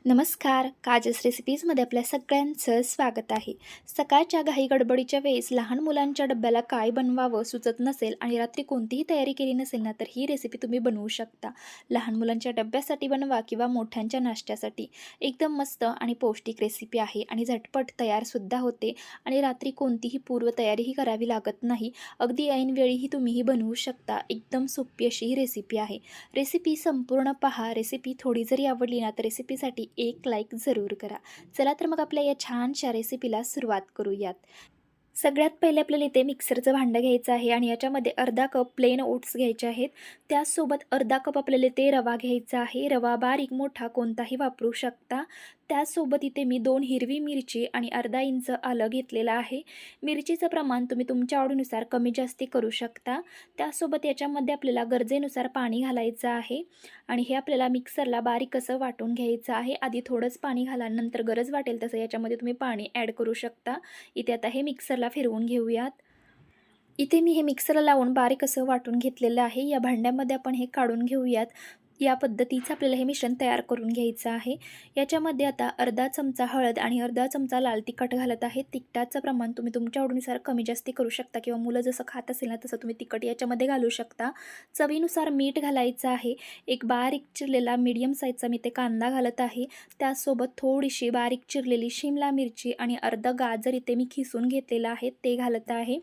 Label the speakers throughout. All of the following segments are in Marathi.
Speaker 1: नमस्कार. काजस रेसिपीजमध्ये आपल्या सगळ्यांचं स्वागत आहे. सकाळच्या घाई गडबडीच्या वेळेस लहान मुलांच्या डब्याला काय बनवावं सुचत नसेल आणि रात्री कोणतीही तयारी केली नसेल ना, तर ही रेसिपी तुम्ही बनवू शकता. लहान मुलांच्या डब्यासाठी बनवा किंवा मोठ्यांच्या नाश्त्यासाठी. एकदम मस्त आणि पौष्टिक रेसिपी आहे आणि झटपट तयारसुद्धा होते आणि रात्री कोणतीही पूर्वतयारीही करावी लागत नाही. अगदी ऐनवेळीही तुम्ही ही बनवू शकता. एकदम सोपी अशी ही रेसिपी आहे. रेसिपी संपूर्ण पहा. रेसिपी थोडी जरी आवडली ना, तर रेसिपीसाठी एक लाईक जरूर करा. चला तर मग आपल्या या छानशा रेसिपीला सुरुवात करूयात. सगळ्यात पहिले आपल्याला इथे मिक्सरचं भांडं घ्यायचं आहे आणि याच्यामध्ये अर्धा कप प्लेन ओट्स घ्यायचे आहेत. त्याचसोबत अर्धा कप आपल्याला इथे रवा घ्यायचा आहे. रवा बारीक मोठा कोणताही वापरू शकता. त्याचसोबत इथे मी 2 हिरवी मिरची आणि अर्धा इंच आलं घेतलेलं आहे. मिरचीचं प्रमाण तुम्ही तुमच्या आवडीनुसार कमी जास्ती करू शकता. त्यासोबत याच्यामध्ये आपल्याला गरजेनुसार पाणी घालायचं आहे आणि हे आपल्याला मिक्सरला बारीक असं वाटून घ्यायचं आहे. आधी थोडंच पाणी घाला, नंतर गरज वाटेल तसं याच्यामध्ये तुम्ही पाणी ॲड करू शकता. इथे आता हे मिक्सरला फिरवून घेऊयात. इथे मी हे मिक्सरला लावून बारीक असं वाटून घेतलेलं आहे. या भांड्यामध्ये आपण हे काढून घेऊयात. या पद्धतीचं आपल्याला हे मिश्रण तयार करून घ्यायचं आहे. याच्यामध्ये आता अर्धा चमचा हळद आणि अर्धा चमचा लाल तिखट घालत आहे. तिखटाचं प्रमाण तुम्ही तुमच्या आवडीनुसार कमी जास्ती करू शकता किंवा मुलं जसं खात असेल ना तसं तुम्ही तिखट याच्यामध्ये घालू शकता. चवीनुसार मीठ घालायचं आहे. एक बारीक चिरलेला मीडियम साईजचा मी ते कांदा घालत आहे. त्याचसोबत थोडीशी बारीक चिरलेली शिमला मिरची आणि अर्धं गाजर इथे मी खिसून घेतलेलं आहे ते घालत आहे.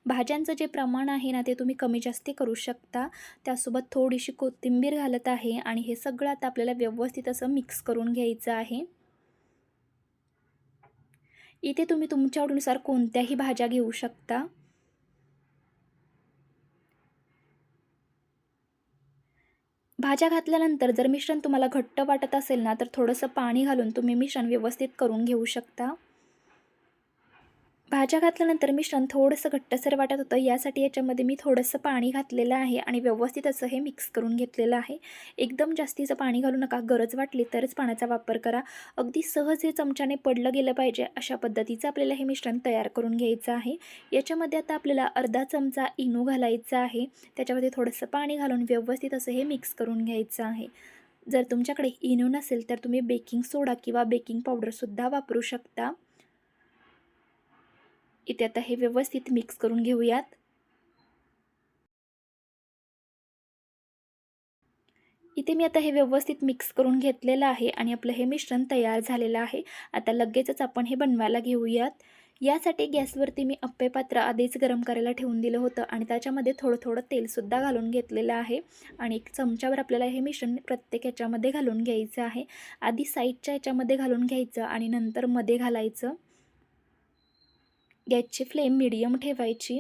Speaker 1: भाज्यांचं जे प्रमाण आहे ना ते तुम्ही कमी जास्ती करू शकता. त्यासोबत थोडीशी कोथिंबीर घालत आहे आणि हे सगळं आता आपल्याला व्यवस्थित असं मिक्स करून घ्यायचं आहे. इथे तुम्ही तुमच्या आवडीनुसार कोणत्याही भाज्या घेऊ शकता. भाज्या घातल्यानंतर जर मिश्रण तुम्हाला घट्ट वाटत असेल ना, तर थोडंसं पाणी घालून तुम्ही मिश्रण व्यवस्थित करून घेऊ शकता. भाज्या घातल्यानंतर मिश्रण थोडंसं घट्टसर वाटत होतं. यासाठी याच्यामध्ये मी थोडंसं पाणी घातलेलं आहे आणि व्यवस्थित असं हे मिक्स करून घेतलेलं आहे. एकदम जास्तीचं पाणी घालू नका. गरज वाटली तरच पाण्याचा वापर करा. अगदी सहज हे चमच्याने पडलं गेलं पाहिजे अशा पद्धतीचं आपल्याला हे मिश्रण तयार करून घ्यायचं आहे. याच्यामध्ये आता आपल्याला अर्धा चमचा इनो घालायचा आहे. त्याच्यामध्ये थोडंसं पाणी घालून व्यवस्थित असं हे मिक्स करून घ्यायचं आहे. जर तुमच्याकडे इनो नसेल तर तुम्ही बेकिंग सोडा किंवा बेकिंग पावडरसुद्धा वापरू शकता. इथे आता हे व्यवस्थित मिक्स करून घेऊयात. इथे मी आता हे व्यवस्थित मिक्स करून घेतलेलं आहे आणि आपलं हे मिश्रण तयार झालेलं आहे. आता लगेचच आपण हे बनवायला घेऊयात. यासाठी गॅसवरती मी अप्पे पात्र आधीच गरम करायला ठेवून दिलं होतं आणि त्याच्यामध्ये थोडं थोडं तेलसुद्धा घालून घेतलेलं आहे आणि एक चमच्यावर आपल्याला हे मिश्रण प्रत्येक याच्यामध्ये घालून घ्यायचं आहे. आधी साईडच्या याच्यामध्ये घालून घ्यायचं आणि नंतर मध्ये घालायचं. गॅसची फ्लेम मीडियम ठेवायची.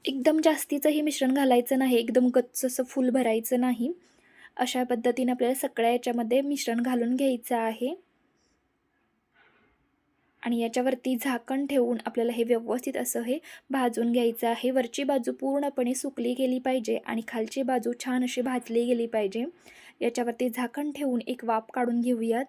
Speaker 1: एकदम जास्तीचंही मिश्रण घालायचं नाही, एकदम गच्च असं फुल भरायचं नाही. अशा पद्धतीने आपल्याला सगळ्या याच्यामध्ये मिश्रण घालून घ्यायचं आहे आणि याच्यावरती झाकण ठेवून आपल्याला हे व्यवस्थित असं हे भाजून घ्यायचं आहे. वरची बाजू पूर्णपणे सुकली गेली पाहिजे आणि खालची बाजू छान अशी भाजली गेली पाहिजे. याच्यावरती झाकण ठेवून एक वाफ काढून घेऊयात.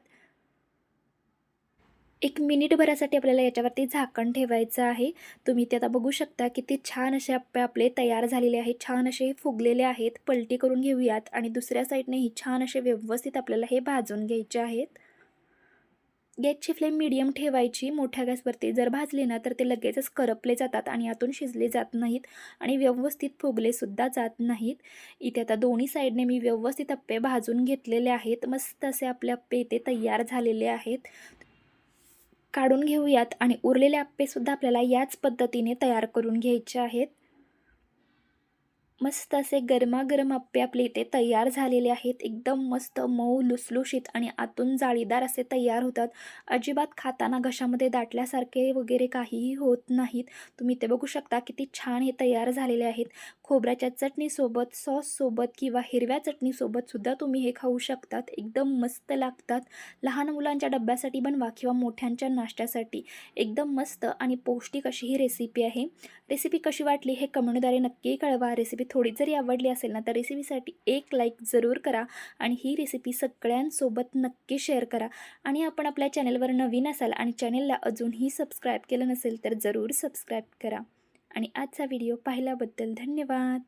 Speaker 1: 1 मिनिटभरासाठी आपल्याला याच्यावरती झाकण ठेवायचं आहे. तुम्ही ते आता बघू शकता किती छान असे अप्पे आपले तयार झालेले आहेत. छान असे फुगलेले आहेत. पलटी करून घेऊयात आणि दुसऱ्या साईडनेही छान असे व्यवस्थित आपल्याला हे भाजून घ्यायचे आहेत. गॅसची फ्लेम मीडियम ठेवायची. मोठ्या गॅसवरती जर भाजले ना तर ते लगेचच करपले जातात आणि आतून शिजले जात नाहीत आणि व्यवस्थित फुगलेसुद्धा जात नाहीत. इथे आता दोन्ही साईडने मी व्यवस्थित अप्पे भाजून घेतलेले आहेत. मस्त असे आपले अप्पे इथे तयार झालेले आहेत. काढून घेऊयात आणि उरलेले अप्पेसुद्धा आपल्याला याच पद्धतीने तयार करून घ्यायचे आहेत. मस्त असे गरमागरम अप्पे आपले इथे तयार झालेले आहेत. एकदम मस्त मऊ लुसलुशीत आणि आतून जाळीदार असे तयार होतात. अजिबात खाताना घशामध्ये दाटल्यासारखे वगैरे काहीही होत नाहीत. तुम्ही इथे बघू शकता किती छान हे तयार झालेले आहेत. खोबऱ्याच्या चटणीसोबत, सॉससोबत किंवा हिरव्या चटणीसोबत सुद्धा तुम्ही हे खाऊ शकतात. एकदम मस्त लागतात. लहान मुलांच्या डब्यासाठी बनवा किंवा मोठ्यांच्या नाश्त्यासाठी. एकदम मस्त आणि पौष्टिक अशी ही रेसिपी आहे. रेसिपी कशी वाटली हे कमेंटद्वारे नक्की कळवा. रेसिपी थोडी जरी आवडली असेल ना तर रेसिपीसाठी एक लाईक जरूर करा आणि ही रेसिपी सगळ्यांसोबत नक्की शेअर करा. आणि आपण आपल्या चॅनलवर नवीन असाल आणि चॅनलला अजूनही सबस्क्राईब केलं नसेल तर जरूर सबस्क्राईब करा. आणि आजचा व्हिडिओ पाहिल्याबद्दल धन्यवाद.